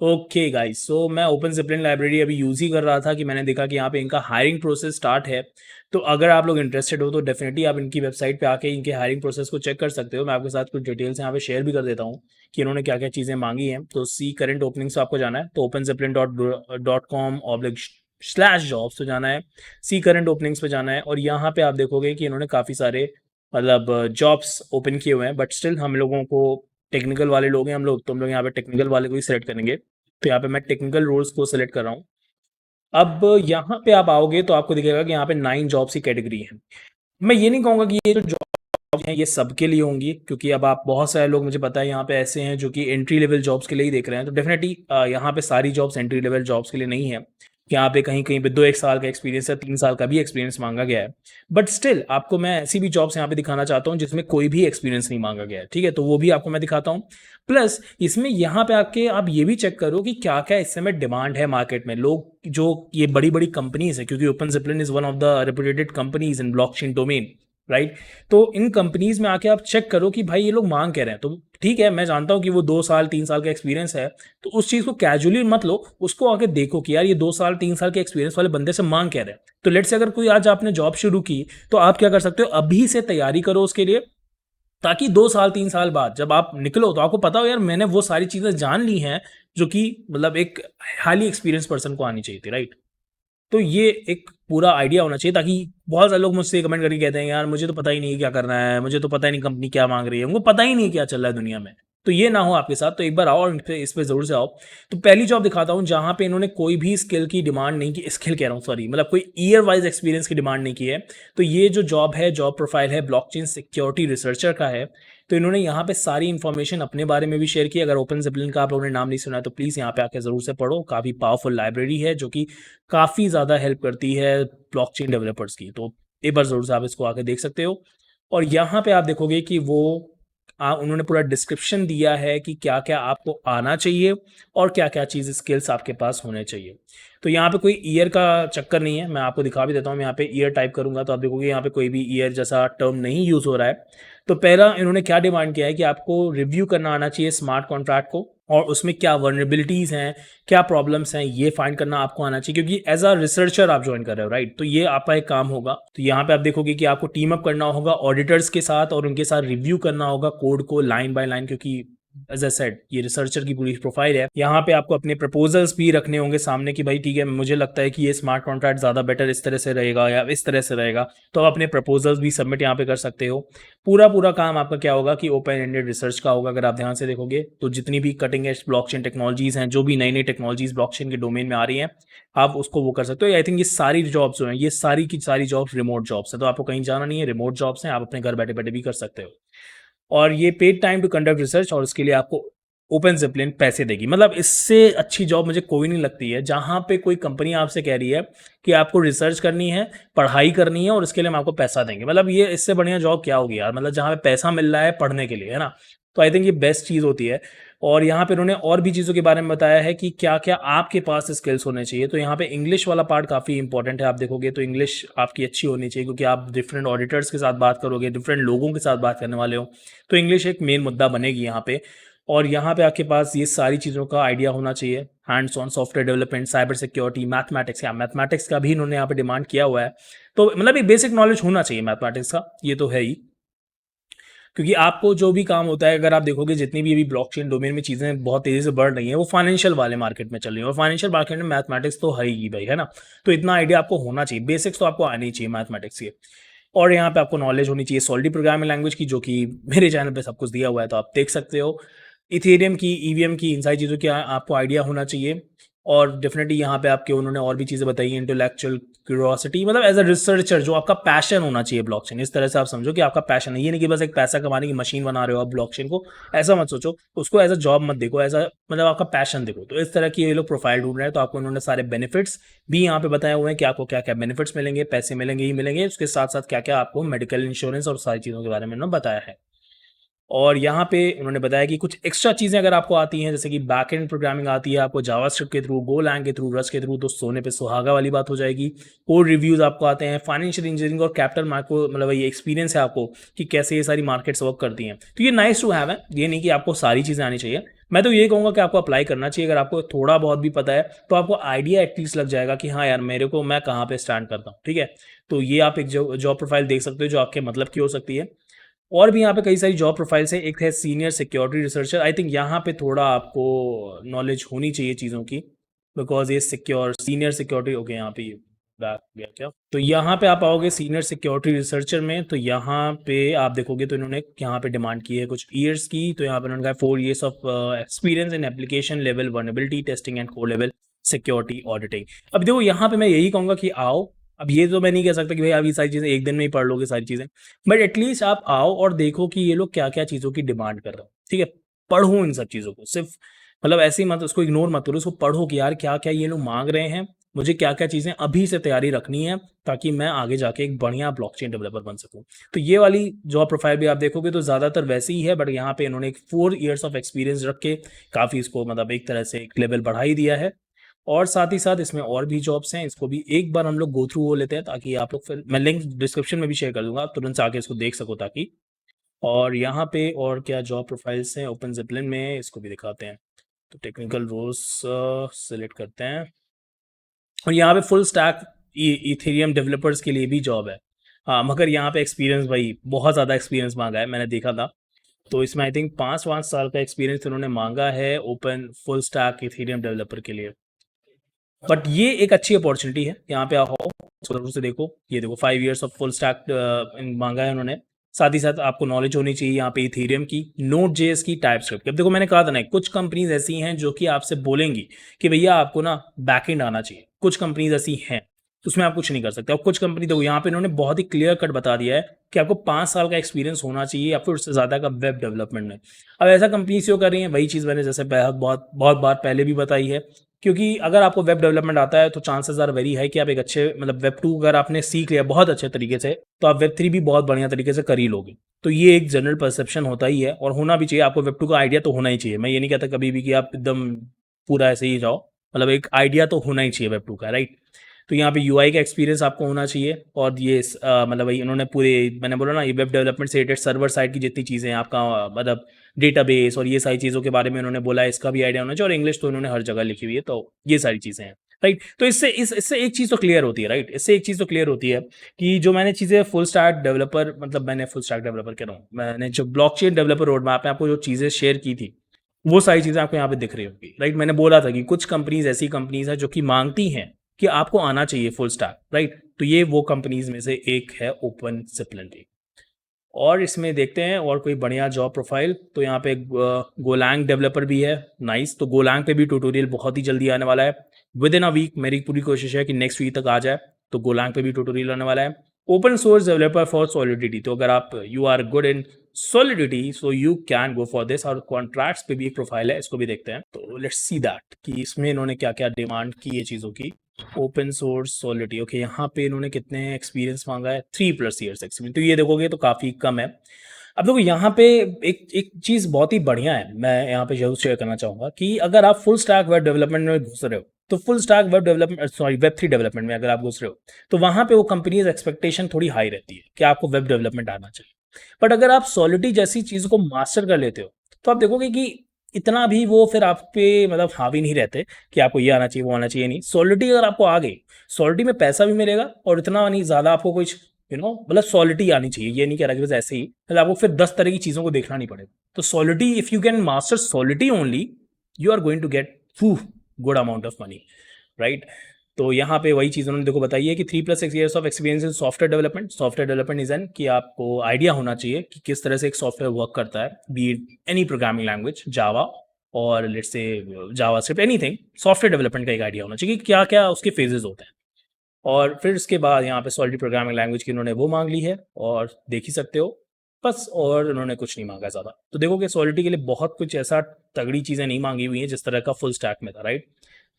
Okay guys, सो मैं open ज़िपलिन library अभी use ही कर रहा था कि मैंने देखा कि यहाँ पे इनका हायरिंग प्रोसेस स्टार्ट है। तो अगर आप लोग इंटरेस्टेड हो तो डेफिनेटली आप इनकी वेबसाइट पे आके इनके हायरिंग प्रोसेस को चेक कर सकते हो। मैं आपके साथ कुछ डिटेल्स यहाँ पे शेयर भी कर देता हूँ कि इन्होंने क्या-क्या चीज़ें माँगी हैं। तो सी करंट ओपनिंग्स पे आपको जाना है, तो openzeppelin.com/jobs पे जाना है, सी करंट ओपनिंग्स पे जाना है और यहाँ पे आप देखोगे कि इन्होंने काफ़ी सारे मतलब जॉब्स ओपन किए हुए हैं, बट स्टिल हम लोगों को टेक्निकल वाले लोग हैं हम लोग, तो हम लोग यहाँ पे टेक्निकल वाले को ही सिलेक्ट करेंगे। तो यहाँ पे मैं टेक्निकल रोल्स को सिलेक्ट कर रहा हूँ। अब यहाँ पे आप आओगे तो आपको दिखेगा कि यहाँ पे 9 जॉब्स की कैटेगरी है। मैं ये नहीं कहूँगा कि ये जो जॉब हैं ये सबके लिए होंगी, क्योंकि अब आप बहुत सारे लोग मुझे पता है यहाँ पे ऐसे हैं जो कि एंट्री लेवल जॉब्स के लिए ही देख रहे हैं। तो डेफिनेटली यहाँ पे सारी जॉब्स एंट्री लेवल जॉब्स के लिए नहीं है। यहाँ पे कहीं कहीं पे 2-1 साल का एक्सपीरियंस या 3 साल का भी एक्सपीरियंस मांगा गया है। बट स्टिल आपको मैं ऐसी भी जॉब्स यहाँ पे दिखाना चाहता हूँ जिसमें कोई भी एक्सपीरियंस नहीं मांगा गया है, ठीक है? तो वो भी आपको मैं दिखाता हूँ। प्लस इसमें यहाँ पे आके आप ये भी चेक करो कि क्या क्या इस समय डिमांड है मार्केट में। लोग जो ये बड़ी बड़ी कंपनीज है, क्योंकि Open Zeppelin is one of the reputed companies in blockchain domain, right? तो इन कंपनीज में आके आप चेक करो कि भाई ये लोग मांग कह रहे हैं। तो ठीक है, मैं जानता हूँ कि वो 2 साल 3 साल का एक्सपीरियंस है, तो उस चीज़ को कैजुअली मत लो, उसको आके देखो कि यार ये 2 साल 3 साल के एक्सपीरियंस वाले बंदे से मांग कह रहे हैं। तो लेट्स से अगर कोई आज आपने जॉब शुरू की, तो आप क्या कर सकते हो, अभी से तैयारी करो उसके लिए, ताकि 2 साल 3 साल बाद जब आप निकलो तो आपको पता हो यार मैंने वो सारी चीज़ें जान ली हैं जो कि मतलब एक हाईली एक्सपीरियंस पर्सन को आनी चाहिए थी, राइट? तो ये एक पूरा आइडिया होना चाहिए, ताकि बहुत सारे लोग मुझसे कमेंट करके कहते हैं यार मुझे तो पता ही नहीं है क्या करना है, मुझे तो पता ही नहीं कंपनी क्या मांग रही है, उनको पता ही नहीं क्या चल रहा है दुनिया में। तो ये ना हो आपके साथ, तो एक बार आओ और इस पे ज़रूर से आओ। तो पहली जॉब दिखाता हूँ जहाँ पे इन्होंने कोई भी स्किल की डिमांड नहीं की, स्किल कह रहा हूँ सॉरी, मतलब कोई ईयर वाइज एक्सपीरियंस की डिमांड नहीं की है। तो ये जो जॉब है, जॉब प्रोफाइल है, ब्लॉकचेन सिक्योरिटी रिसर्चर का है। तो इन्होंने यहाँ पे सारी इन्फॉर्मेशन अपने बारे में भी शेयर की। अगर ओपन ज़िपलिन का आप लोगों ने नाम नहीं सुना है तो प्लीज़ यहाँ पे आके ज़रूर से पढ़ो। काफ़ी पावरफुल लाइब्रेरी है जो कि काफ़ी ज़्यादा हेल्प करती है ब्लॉकचेन डेवलपर्स की। तो एक बार ज़रूर से आप इसको आके देख सकते हो। और यहाँ पे आप देखोगे कि वो उन्होंने पूरा डिस्क्रिप्शन दिया है कि क्या क्या आपको आना चाहिए और क्या क्या चीज़ स्किल्स आपके पास होने चाहिए। तो यहाँ पे कोई ईयर का चक्कर नहीं है, मैं आपको दिखा भी देता हूँ। मैं यहाँ पे ईयर टाइप करूँगा तो आप देखोगे यहाँ पे कोई भी ईयर जैसा टर्म नहीं यूज़ हो रहा है। तो पहला इन्होंने क्या डिमांड किया है कि आपको रिव्यू करना आना चाहिए स्मार्ट कॉन्ट्रैक्ट को, और उसमें क्या वर्नरेबिलिटीज़ हैं, क्या प्रॉब्लम्स हैं, ये फाइंड करना आपको आना चाहिए, क्योंकि एज अ रिसर्चर आप ज्वाइन कर रहे हो, राइट? तो ये आपका एक काम होगा। तो यहाँ पे आप देखोगे कि आपको टीम अप करना होगा ऑडिटर्स के साथ और उनके साथ रिव्यू करना होगा कोड को लाइन बाय लाइन, क्योंकि एज आई सेड ये रिसर्चर की पूरी प्रोफाइल है। यहाँ पे आपको अपने प्रपोजल्स भी रखने होंगे सामने कि भाई ठीक है, मुझे लगता है कि ये स्मार्ट कॉन्ट्रैक्ट ज़्यादा बेटर इस तरह से रहेगा या इस तरह से रहेगा। तो आप अपने प्रपोजल्स भी सबमिट यहाँ पे कर सकते हो। पूरा पूरा काम आपका क्या होगा कि ओपन एंडेड रिसर्च का होगा। अगर आप ध्यान से देखोगे तो जितनी भी कटिंग एज ब्लॉकचेन टेक्नोलॉजीज हैं, जो भी नई नई टेक्नोलॉजीज ब्लॉकचेन के डोमेन में आ रही हैं, आप उसको वो कर सकते हो। आई थिंक ये सारी जॉब्स जो हैं, ये सारी की सारी जॉब्स रिमोट जॉब्स हैं, तो आपको कहीं जाना नहीं है, रिमोट जॉब्स हैं, आप अपने घर बैठे बैठे भी कर सकते हो। और ये paid time to conduct research, और उसके लिए आपको ओपन ज़िपलिन पैसे देगी। मतलब इससे अच्छी जॉब मुझे कोई नहीं लगती है, जहाँ पे कोई कंपनी आपसे कह रही है कि आपको रिसर्च करनी है, पढ़ाई करनी है और इसके लिए हम आपको पैसा देंगे। मतलब ये इससे बढ़िया जॉब क्या होगी यार, मतलब जहाँ पे पैसा मिल रहा है पढ़ने के लिए, है ना? तो आई थिंक ये बेस्ट चीज़ होती है। और यहाँ पे उन्होंने और भी चीज़ों के बारे में बताया है कि क्या-क्या आपके पास स्किल्स होने चाहिए। तो यहाँ पे इंग्लिश वाला पार्ट काफ़ी इंपॉर्टेंट है। आप देखोगे तो इंग्लिश आपकी अच्छी होनी चाहिए, क्योंकि आप डिफरेंट ऑडिटर्स के साथ बात करोगे, डिफरेंट लोगों के साथ बात करने वाले हो। तो इंग्लिश एक मेन मुद्दा बनेगी यहाँ पे। और यहाँ पे आपके पास ये सारी चीज़ों का आइडिया होना चाहिए। Hands on software development, cyber security, mathematics, या मैथमेटिक्स का भी इन्होंने यहाँ पे डिमांड किया हुआ है। तो मतलब एक बेसिक नॉलेज होना चाहिए मैथमेटिक्स का, ये तो है ही। क्योंकि आपको जो भी काम होता है, अगर आप देखोगे जितनी भी अभी ब्लॉकचेन डोमेन में चीज़ें बहुत तेज़ी से बढ़ रही हैं, वो फाइनेंशियल वाले मार्केट में चल रही हैं, और फाइनेंशियल मार्केट में मैथमेटिक्स तो है ही भाई, है ना? तो इतना आइडिया आपको होना चाहिए, बेसिक्स तो आपको आनी चाहिए मैथमेटिक्स के। और यहाँ पे आपको नॉलेज होनी चाहिए सॉलिड प्रोग्रामिंग लैंग्वेज की, जो कि मेरे चैनल पे सब कुछ दिया हुआ है, तो आप देख सकते हो। इथेरियम की, ईवीएम की, इन सारी चीज़ों की आपको आइडिया होना चाहिए। और डेफिनेटली यहाँ पे आपके उन्होंने और भी चीज़ें बताई हैं, इंटेलेक्चुअल क्यूरियोसिटी, मतलब एज अ रिसर्चर जो आपका पैशन होना चाहिए ब्लॉकचेन। इस तरह से आप समझो कि आपका पैशन है, ये नहीं कि बस एक पैसा कमाने की मशीन बना रहे हो आप ब्लॉकचेन को, ऐसा मत सोचो। उसको एज अ जॉब मत देखो, एज अ मतलब आपका पैशन देखो। तो इस तरह की ये लोग प्रोफाइल ढूंढ रहे हैं। तो आपको उन्होंने सारे बेनिफिट्स भी यहाँ पे बताए हुए हैं कि आपको क्या क्या बेनिफिट्स मिलेंगे, पैसे मिलेंगे ही मिलेंगे, उसके साथ साथ क्या क्या आपको मेडिकल इंश्योरेंस और सारी चीज़ों के बारे में उन्होंने बताया है। और यहाँ पे उन्होंने बताया कि कुछ एक्स्ट्रा चीज़ें अगर आपको आती हैं, जैसे कि बैक एंड प्रोग्रामिंग आती है आपको जावास्क्रिप्ट के थ्रू, गोलैंग के थ्रू, रस्ट के थ्रू, तो सोने पे सुहागा वाली बात हो जाएगी। कोड रिव्यूज़ आपको आते हैं, फाइनेंशियल इंजीनियरिंग और कैपिटल मार्को, मतलब ये एक्सपीरियंस है आपको कि कैसे ये सारी मार्केट्स वर्क करती हैं। तो ये नाइस टू हैव है, ये नहीं कि आपको सारी चीज़ें आनी चाहिए। मैं तो ये कहूँगा कि आपको अप्लाई करना चाहिए। अगर आपको थोड़ा बहुत भी पता है तो आपको आइडिया एटलीस्ट लग जाएगा कि हाँ यार मेरे को मैं कहाँ पे स्टैंड करता हूँ, ठीक है। तो ये आप एक जॉब प्रोफाइल देख सकते हो जो आपके मतलब की हो सकती है। और भी यहाँ पे कई सारी जॉब प्रोफाइल्स है। एक है senior security researcher. I think यहाँ पे थोड़ा आपको नॉलेज होनी चाहिए चीज़ों की, बिकॉज ये सीनियर सिक्योरिटी ओके यहाँ पे बैक गया क्या। तो यहाँ पे आप आओगे सीनियर सिक्योरिटी रिसर्चर में, तो यहाँ पे आप देखोगे तो इन्होंने यहाँ पे डिमांड की है कुछ ईयर्स की। तो यहाँ पे उन्होंने कहा 4 years of experience in application level vulnerability testing and को लेवल सिक्योरिटी ऑडिटिंग। अब देखो यहाँ पे मैं यही कहूँगा कि आओ। अब ये तो मैं नहीं कह सकता कि भाई आप ये सारी चीज़ें एक दिन में ही पढ़ लोगे सारी चीज़ें, बट एटलीस्ट आप आओ और देखो कि ये लोग क्या क्या चीज़ों की डिमांड कर रहे हैं, ठीक है। पढ़ो इन सब चीज़ों को, सिर्फ मतलब ऐसे ही मत उसको इग्नोर मत करो, उसको पढ़ो कि यार क्या क्या ये लोग मांग रहे हैं, मुझे क्या क्या चीज़ें अभी से तैयारी रखनी है ताकि मैं आगे जाके एक बढ़िया ब्लॉकचेन डेवलपर बन सकूं। तो ये वाली जॉब प्रोफाइल भी आप देखोगे तो ज़्यादातर वैसी ही है, बट यहाँ पे इन्होंने एक 4 years ऑफ एक्सपीरियंस रख के काफ़ी इसको मतलब एक तरह से एक लेवल बढ़ा ही दिया है। और साथ ही साथ इसमें और भी जॉब्स हैं, इसको भी एक बार हम लोग गो थ्रू हो लेते हैं ताकि आप लोग फिर मैं लिंक डिस्क्रिप्शन में भी शेयर कर दूंगा, आप तुरंत से आके इसको देख सको ताकि। और यहाँ पे और क्या जॉब प्रोफाइल्स हैं ओपन जिपलिन में, इसको भी दिखाते हैं। तो टेक्निकल रोल्स सेलेक्ट करते हैं और यहाँ पे फुल स्टैक इथेरियम डेवलपर्स के लिए भी जॉब है। हाँ मगर यहाँ पे एक्सपीरियंस भाई बहुत ज़्यादा एक्सपीरियंस मांगा है, मैंने देखा था। तो इसमें आई थिंक 5 साल का एक्सपीरियंस इन्होंने मांगा है open full stack Ethereum developer के लिए। बट ये एक अच्छी अपॉर्चुनिटी है, यहाँ पे आओ जरूर से देखो। ये देखो 5 years ऑफ फुल स्टैक मांगा है उन्होंने। साथ ही साथ आपको नॉलेज होनी चाहिए यहाँ पे इथेरियम की, नोड जेएस की, टाइपस्क्रिप्ट की। अब देखो मैंने कहा था ना कुछ कंपनीज ऐसी हैं जो कि आपसे बोलेंगी कि भैया आपको ना बैकएंड आना चाहिए। कुछ कंपनीज ऐसी हैं उसमें आप कुछ नहीं कर सकते। और कुछ कंपनी देखो यहाँ पे इन्होंने बहुत ही क्लियर कट बता दिया है कि आपको 5 साल का एक्सपीरियंस होना चाहिए या फिर उससे ज़्यादा का वेब डेवलपमेंट में। अब ऐसा कंपनी क्यों कर रही है, वही चीज़ मैंने जैसे बहुत बहुत बार पहले भी बताई है, क्योंकि अगर आपको वेब डेवलपमेंट आता है तो चांसेस आर वेरी हाई कि आप एक अच्छे मतलब वेब 2 अगर आपने सीख लिया बहुत अच्छे तरीके से तो आप वेब 3 भी बहुत बढ़िया तरीके से कर ही लोगे। तो ये एक जनरल परसेप्शन होता ही है और होना भी चाहिए। आपको वेब 2 का आइडिया तो होना ही चाहिए। मैं ये नहीं कहता कभी भी कि आप एकदम पूरा ऐसे ही जाओ, मतलब एक आइडिया तो होना ही चाहिए वेब 2 का, राइट। तो यहाँ पे यूआई का एक्सपीरियंस आपको होना चाहिए। और ये मतलब वही इन्होंने पूरे मैंने बोला ना ये वेब डेवलपमेंट से रिलेटेड सर्वर साइड की जितनी चीज़ें हैं आपका मतलब डेटाबेस और ये सारी चीज़ों के बारे में उन्होंने बोला है, इसका भी आइडिया होना चाहिए। और इंग्लिश तो इन्होंने हर जगह लिखी हुई है, तो ये सारी चीज़ें हैं, राइट। तो इससे एक चीज़ तो क्लियर होती है, राइट। इससे एक चीज़ तो क्लियर होती है कि जो मैंने चीज़ें फुल स्टैक डेवलपर मतलब मैंने फुल स्टैक डेवलपर कह रहा हूँ, मैंने जो ब्लॉकचेन डेवलपर रोड मैप में आपको जो चीज़ें शेयर की थी वो सारी चीज़ें आपको यहाँ पे दिख रही होंगी, राइट। मैंने बोला था कि कुछ कंपनीज ऐसी कंपनीज हैं जो कि मांगती हैं कि आपको आना चाहिए फुल स्टैक, राइट। तो ये वो कंपनीज में से एक है ओपन जिपलिन। और इसमें देखते हैं और कोई बढ़िया जॉब प्रोफाइल। तो यहाँ पे गोलैंग डेवलपर भी है, नाइस। तो गोलैंग पे भी ट्यूटोरियल बहुत ही जल्दी आने वाला है, विद इन अ वीक। मेरी पूरी कोशिश है कि नेक्स्ट वीक तक आ जाए। तो गोलैंग पे भी ट्यूटोरियल आने वाला है। Open source developer for Solidity, तो अगर आप you are good in Solidity so you can go for this. और कॉन्ट्रैक्ट्स पे भी एक प्रोफाइल है, इसको भी देखते हैं। तो लेट्स सी दैट कि इसमें इन्होंने क्या क्या डिमांड की है चीज़ों की। Open source solidity, okay. यहाँ पे इन्होंने कितने एक्सपीरियंस मांगा है, 3+ years एक्सपीरियंस। तो ये देखोगे तो काफ़ी कम है। अब देखो यहाँ पे एक एक चीज़ बहुत ही बढ़िया है, मैं यहाँ पे जरूर शेयर करना चाहूँगा कि अगर आप फुल स्टैक वेब डेवलपमेंट में घुस रहे हो तो full stack web development sorry web 3 development में अगर आप घुस रहे हो तो वहाँ पे वो कंपनीज एक्सपेक्टेशन थोड़ी हाई रहती है कि आपको वेब डेवलपमेंट आना चाहिए। बट अगर आप सॉलिडिटी जैसी चीज़ को मास्टर कर लेते हो तो आप देखोगे कि इतना भी वो फिर आप पे मतलब हावी नहीं रहते कि आपको ये आना चाहिए वो आना चाहिए। नहीं, सॉलिडिटी अगर आपको आ गई, सॉलिडिटी में पैसा भी मिलेगा और इतना नहीं ज़्यादा आपको कुछ मतलब सॉलिडिटी आनी चाहिए। ये नहीं कह रहा कि बस ऐसे ही मतलब आपको फिर 10 तरह की चीज़ों को देखना नहीं पड़ेगा। तो Solidity if you can master Solidity only you are going to get good amount of money, right. तो यहाँ पे वही चीज़ उन्होंने देखो बताई है कि 3+ years of experience in software development. Software development is an कि आपको आइडिया होना चाहिए कि किस तरह से एक सॉफ्टवेयर वर्क करता है, बी एनी प्रोग्रामिंग लैंग्वेज, जावा और let's say JavaScript, anything. Software development का एक आइडिया होना चाहिए कि क्या क्या उसके फेजेस होते हैं। और फिर उसके बाद यहाँ पे सॉलिड प्रोग्रामिंग लैंग्वेज की उन्होंने वो मांग ली है और देख ही सकते हो बस। और उन्होंने कुछ नहीं मांगा ज़्यादा। तो देखो कि सॉलिडिटी के लिए बहुत कुछ ऐसा तगड़ी चीज़ें नहीं मांगी हुई हैं जिस तरह का फुल स्टैक में था, राइट।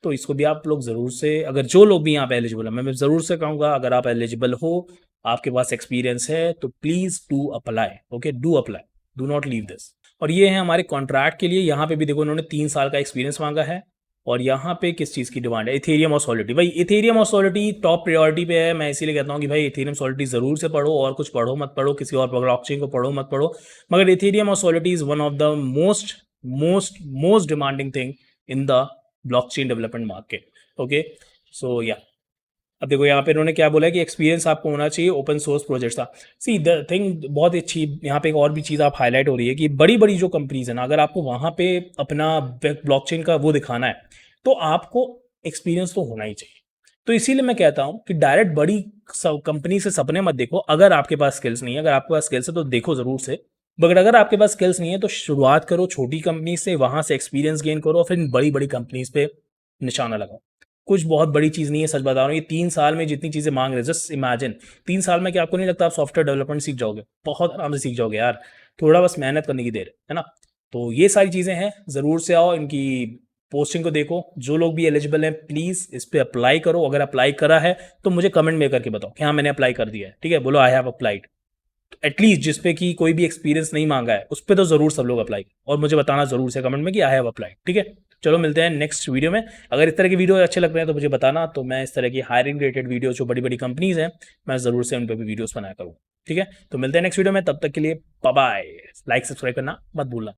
तो इसको भी आप लोग ज़रूर से, अगर जो लोग भी यहाँ पे एलिजिबल है, मैं ज़रूर से कहूँगा अगर आप एलिजिबल हो, आपके पास एक्सपीरियंस है तो please do apply, okay, do apply, do not leave this. और ये है हमारे कॉन्ट्रैक्ट के लिए। यहाँ पे भी देखो उन्होंने 3 साल का एक्सपीरियंस मांगा है। और यहाँ पे किस चीज़ की डिमांड है, इथेरियम और सॉलिडिटी। भाई इथेरियम और सॉलिडिटी टॉप प्रायोरिटी पे है। मैं इसीलिए कहता हूँ कि भाई इथेरियम सॉलिडिटी ज़रूर से पढ़ो, और कुछ पढ़ो मत पढ़ो, किसी और ब्लॉकचेन को पढ़ो मत पढ़ो, मगर इथेरियम और Solidity is one of the most most demanding thing in the blockchain development market. Okay, so yeah अब देखो यहाँ पे इन्होंने क्या बोला है कि एक्सपीरियंस आपको होना चाहिए ओपन सोर्स प्रोजेक्ट्स का। सी द थिंग बहुत अच्छी यहाँ पे एक और भी चीज़ आप हाईलाइट हो रही है कि बड़ी बड़ी जो कंपनीज है ना, अगर आपको वहाँ पे अपना ब्लॉकचेन का वो दिखाना है तो आपको एक्सपीरियंस तो होना ही चाहिए। तो इसीलिए मैं कहता हूँ कि डायरेक्ट बड़ी कंपनी से सपने मत देखो। अगर आपके पास स्किल्स नहीं है, अगर आपके पास स्किल्स है तो देखो ज़रूर से, मगर अगर आपके पास स्किल्स नहीं है तो शुरुआत करो छोटी कंपनी से, वहाँ से एक्सपीरियंस गेन करो, फिर इन बड़ी बड़ी कंपनीज पे निशाना लगाओ। कुछ बहुत बड़ी चीज़ नहीं है, सच बता रहा हूँ। ये 3 साल में जितनी चीज़ें मांग रहे हैं, जस्ट इमेजिन 3 साल में क्या आपको नहीं लगता आप सॉफ्टवेयर डेवलपमेंट सीख जाओगे? बहुत आराम से सीख जाओगे यार, थोड़ा बस मेहनत करने की देर है ना? तो ये सारी चीज़ें हैं, ज़रूर से आओ, इनकी पोस्टिंग को देखो। जो लोग भी एलिजिबल हैं प्लीज़ इस पे अप्लाई करो। अगर अप्लाई करा है तो मुझे कमेंट में करके बताओ कि हाँ मैंने अप्लाई कर दिया है, ठीक है? बोलो आई हैव अप्लाइड। एटलीस्ट जिस पे कि कोई भी एक्सपीरियंस नहीं मांगा है उस पे तो ज़रूर सब लोग अप्लाई और मुझे बताना ज़रूर से कमेंट में कि आई हैव अप्लाइड, ठीक है? चलो मिलते हैं नेक्स्ट वीडियो में। अगर इस तरह के वीडियो अच्छे लग रहे हैं तो मुझे बताना, तो मैं इस तरह की हायरिंग रिलेटेड वीडियो जो बड़ी बड़ी कंपनीज हैं मैं ज़रूर से उन पर भी वीडियोज़ बनाया करूँगा, ठीक है? तो मिलते हैं नेक्स्ट वीडियो में, तब तक के लिए बाय बाय। लाइक सब्सक्राइब करना मत भूलना।